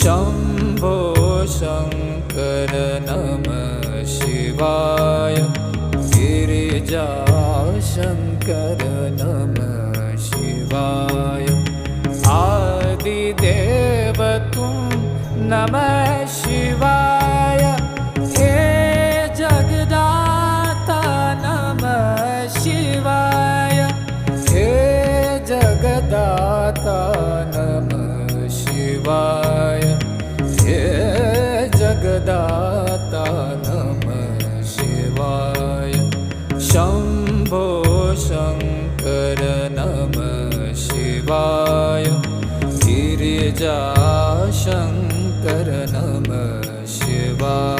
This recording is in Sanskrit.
शम्भो शङ्कर नमः शिवाय। गिरिजाशङ्कर नमः शिवाय। आदिदेव तुम नमः शिवाय। हे जगदाता नमः शिवाय। हे जगदाता नमः शिवाय। हे जगदाता नमः शिवाय। शम्भो शङ्कर नमः शिवाय। गिरिजाशङ्कर नमः शिवाय।